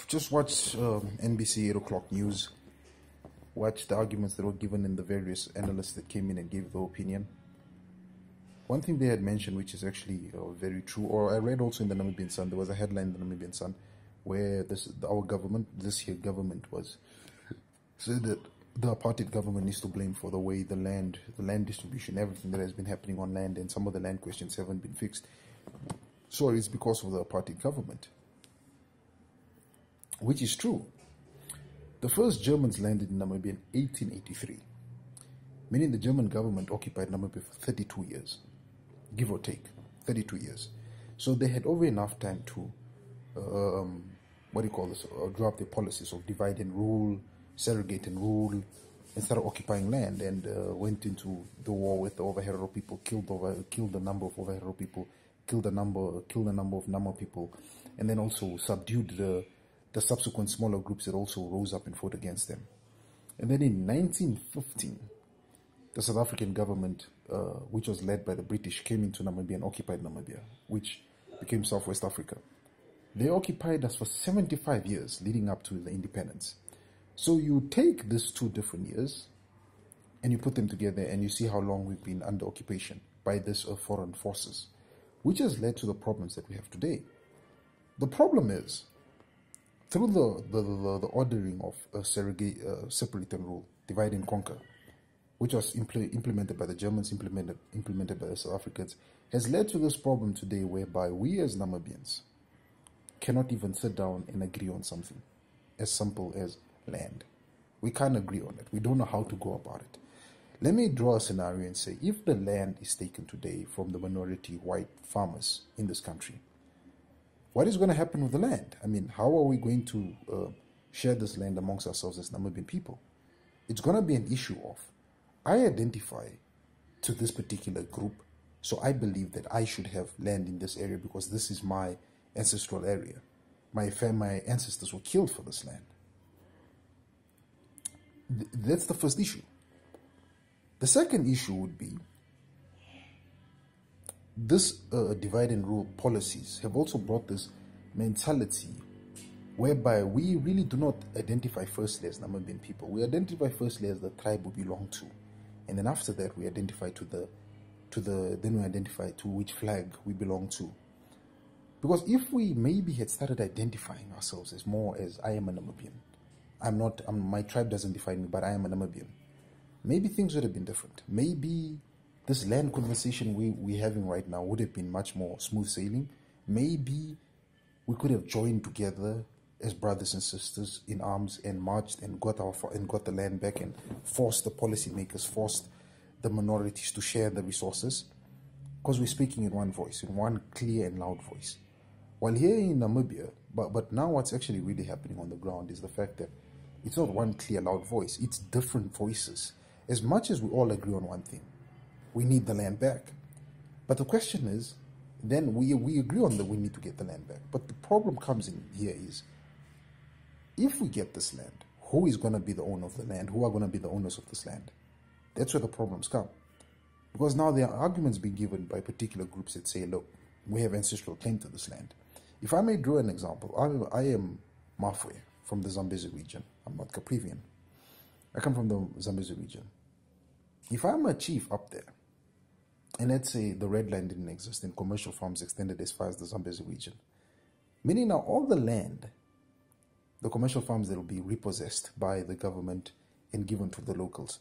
Just watch NBC 8 o'clock news. Watch the arguments that were given in the various analysts that came in and gave their opinion. One thing they had mentioned, which is actually very true, or I read also in the Namibian Sun, there was a headline in the Namibian Sun where our government, this here government, was said that the apartheid government needs to blame for the way the land distribution, everything that has been happening on land, and some of the land questions haven't been fixed. So it's because of the apartheid government, which is true. The first Germans landed in Namibia in 1883, meaning the German government occupied Namibia for 32 years, give or take, 32 years. So they had over enough time to, draw up their policies of divide and rule, segregate and rule, and started occupying land, and went into the war with the Overherero people, killed a number of Overherero people, killed a number of Nama people, and then also subdued the subsequent smaller groups that also rose up and fought against them. And then in 1915, the South African government, which was led by the British, came into Namibia and occupied Namibia, which became Southwest Africa. They occupied us for 75 years leading up to the independence. So you take these two different years and you put them together and you see how long we've been under occupation by these foreign forces, which has led to the problems that we have today. The problem is, through the ordering of separate and rule, divide and conquer, which was implemented by the Germans, implemented by the South Africans, has led to this problem today whereby we as Namibians cannot even sit down and agree on something as simple as land. We can't agree on it. We don't know how to go about it. Let me draw a scenario and say, if the land is taken today from the minority white farmers in this country, what is going to happen with the land? I mean, how are we going to share this land amongst ourselves as Namibian people? It's going to be an issue of, I identify to this particular group, so I believe that I should have land in this area because this is my ancestral area. My ancestors were killed for this land. That's the first issue. The second issue would be, this divide and rule policies have also brought this mentality whereby we really do not identify firstly as Namibian people. We identify firstly as the tribe we belong to, and then after that we identify then we identify to which flag we belong to. Because if we maybe had started identifying ourselves as more as I am a Namibian, my tribe doesn't define me, but I am a Namibian, maybe things would have been different. Maybe this land conversation we're having right now would have been much more smooth sailing. Maybe we could have joined together as brothers and sisters in arms and marched and got the land back and forced the policymakers, forced the minorities to share the resources, because we're speaking in one voice, in one clear and loud voice. While here in Namibia, but now what's actually really happening on the ground is the fact that it's not one clear loud voice, it's different voices. As much as we all agree on one thing, we need the land back. But the question is, then we agree on that we need to get the land back. But the problem comes in here is, if we get this land, who is going to be the owner of the land? Who are going to be the owners of this land? That's where the problems come. Because now there are arguments being given by particular groups that say, look, we have ancestral claim to this land. If I may draw an example, I am Mafwe from the Zambezi region. I'm not Caprivian. I come from the Zambezi region. If I'm a chief up there, and let's say the red line didn't exist and commercial farms extended as far as the Zambezi region, meaning now all the land, the commercial farms that will be repossessed by the government and given to the locals,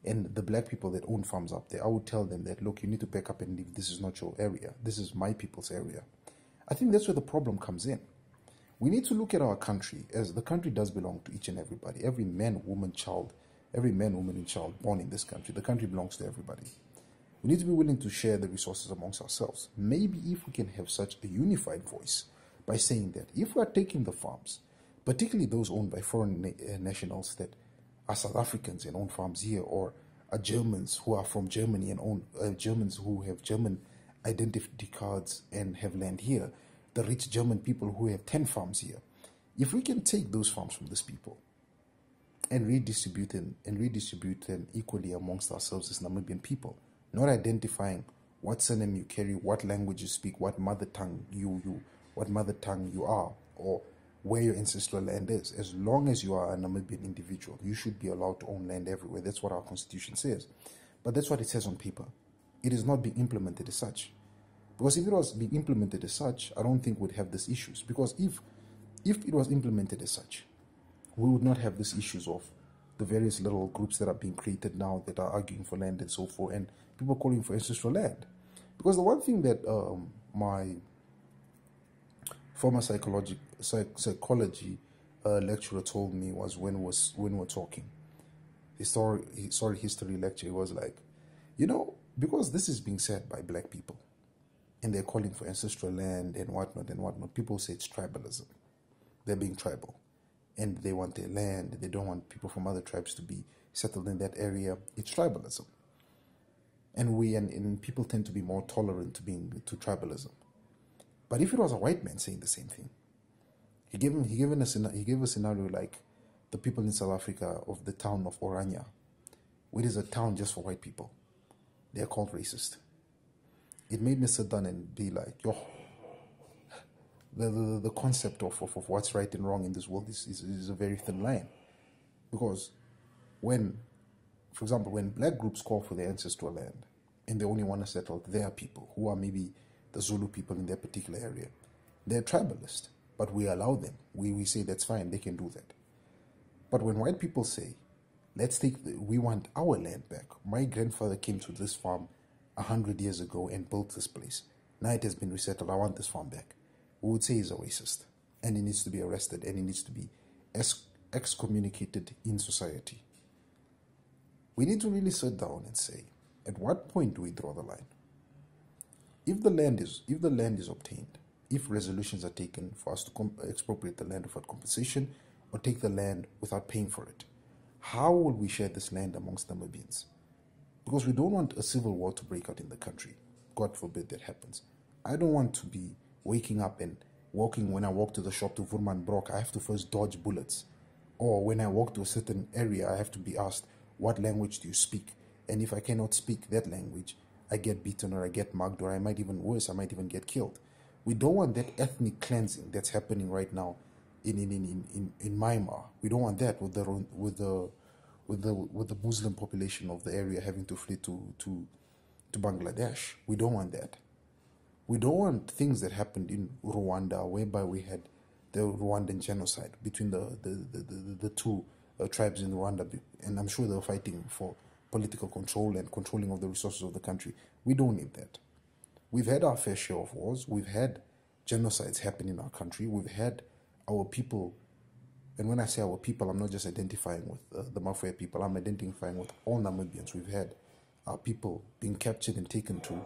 and the black people that own farms up there, I would tell them that, look, you need to pack up and leave. This is not your area. This is my people's area. I think that's where the problem comes in. We need to look at our country as the country does belong to each and everybody. Every man, woman, child, every man, woman, and child born in this country. The country belongs to everybody. We need to be willing to share the resources amongst ourselves. Maybe if we can have such a unified voice by saying that if we are taking the farms, particularly those owned by foreign nationals that are South Africans and own farms here, or are Germans who are from Germany and own Germans who have German identity cards and have land here, the rich German people who have 10 farms here. If we can take those farms from these people and redistribute them equally amongst ourselves as Namibian people, not identifying what surname you carry, what language you speak, what mother tongue you are, or where your ancestral land is. As long as you are a Namibian individual, you should be allowed to own land everywhere. That's what our constitution says. But that's what it says on paper. It is not being implemented as such. Because if it was being implemented as such, I don't think we'd have these issues. Because if it was implemented as such, we would not have these issues of the various little groups that are being created now that are arguing for land and so forth, and people calling for ancestral land. Because the one thing that my former psychology lecturer told me was when we were talking history lecture, it was like, because this is being said by black people and they're calling for ancestral land and whatnot, people say it's tribalism. They're being tribal and they want their land. They don't want people from other tribes to be settled in that area. It's tribalism. And people tend to be more tolerant to tribalism. But if it was a white man saying the same thing, he gave a scenario like the people in South Africa of the town of Orania, which is a town just for white people. They are called racist. It made me sit down and be like, the concept of what's right and wrong in this world is a very thin line. Because for example, when black groups call for their ancestral land and they only want to settle their people, who are maybe the Zulu people in their particular area, they're tribalist, but we allow them. We say that's fine, they can do that. But when white people say, we want our land back. My grandfather came to this farm 100 years ago and built this place. Now it has been resettled, I want this farm back. We would say he's a racist and he needs to be arrested and he needs to be excommunicated in society. We need to really sit down and say, at what point do we draw the line? If the land is obtained, if resolutions are taken for us to expropriate the land without compensation or take the land without paying for it, how will we share this land amongst Namibians? Because we don't want a civil war to break out in the country. God forbid that happens. I don't want to be waking up and when I walk to the shop to Vurman Brock, I have to first dodge bullets. Or when I walk to a certain area, I have to be asked, what language do you speak? And if I cannot speak that language, I get beaten or I get mugged or I might even get killed. We don't want that ethnic cleansing that's happening right now in Myanmar. We don't want that with the Muslim population of the area having to flee to Bangladesh. We don't want that. We don't want things that happened in Rwanda, whereby we had the Rwandan genocide between the two tribes in Rwanda, and I'm sure they were fighting for political control and controlling of the resources of the country. We don't need that. We've had our fair share of wars. We've had genocides happen in our country. We've had our people, and when I say our people, I'm not just identifying with the Mafia people. I'm identifying with all Namibians. We've had our people being captured and taken to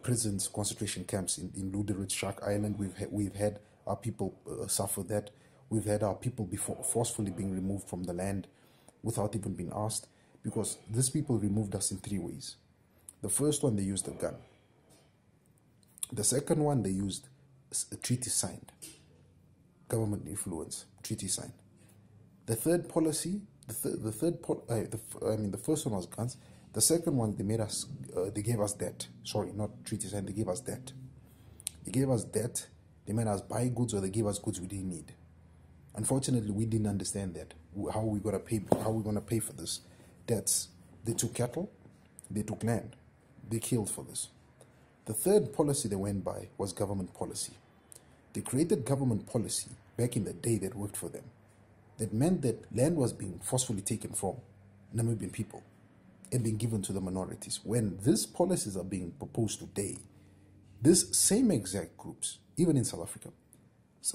prisons, concentration camps in Luderitz, Shark Island. We've had our people suffer that. We've had our people forcefully being removed from the land without even being asked, because these people removed us in 3 ways. The first one, they used a gun. The second one, they used a treaty signed, government influence, treaty signed. The third policy, the first one was guns. The second one, they gave us debt. Sorry, not treaty signed, they gave us debt. They gave us debt, they made us buy goods, or they gave us goods we didn't need. Unfortunately, we didn't understand that. How are we going to pay for this? Debts. They took cattle, they took land, they killed for this. The third policy they went by was government policy. They created government policy back in the day that worked for them. That meant that land was being forcefully taken from Namibian people and being given to the minorities. When these policies are being proposed today, these same exact groups, even in South Africa,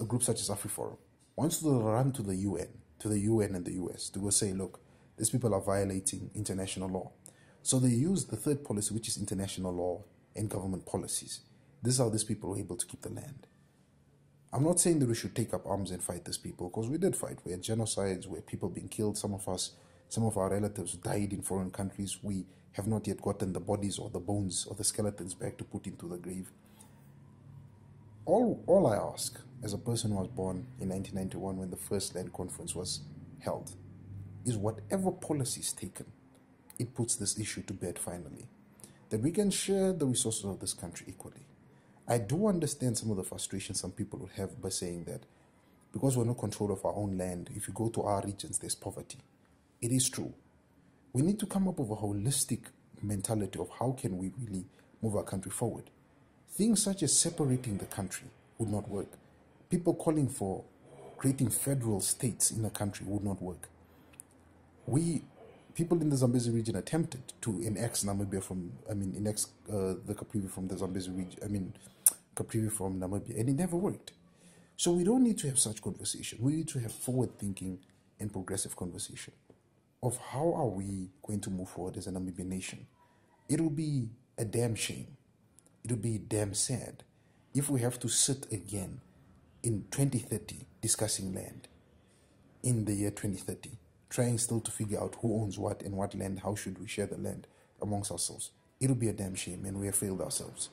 a group such as AfriForum, wants to run to the UN and the US to go say, look, these people are violating international law. So they use the third policy, which is international law and government policies. This is how these people were able to keep the land. I'm not saying that we should take up arms and fight these people, because we did fight. We had genocides, we had people being killed. Some of our relatives died in foreign countries. We have not yet gotten the bodies or the bones or the skeletons back to put into the grave. All I ask, as a person who was born in 1991 when the first land conference was held, is whatever policy is taken, it puts this issue to bed finally. That we can share the resources of this country equally. I do understand some of the frustration some people would have by saying that because we're not control of our own land. If you go to our regions, there's poverty. It is true. We need to come up with a holistic mentality of how can we really move our country forward. Things such as separating the country would not work. People calling for creating federal states in the country would not work. People in the Zambezi region attempted to annex Namibia the Caprivi from the Zambezi region, Caprivi from Namibia, and it never worked. So we don't need to have such conversation. We need to have forward-thinking and progressive conversation of how are we going to move forward as a Namibian nation. It'll be a damn shame. It'll be damn sad if we have to sit again in 2030 discussing land. In the year 2030, trying still to figure out who owns what and what land, how should we share the land amongst ourselves. It'll be a damn shame, and we have failed ourselves.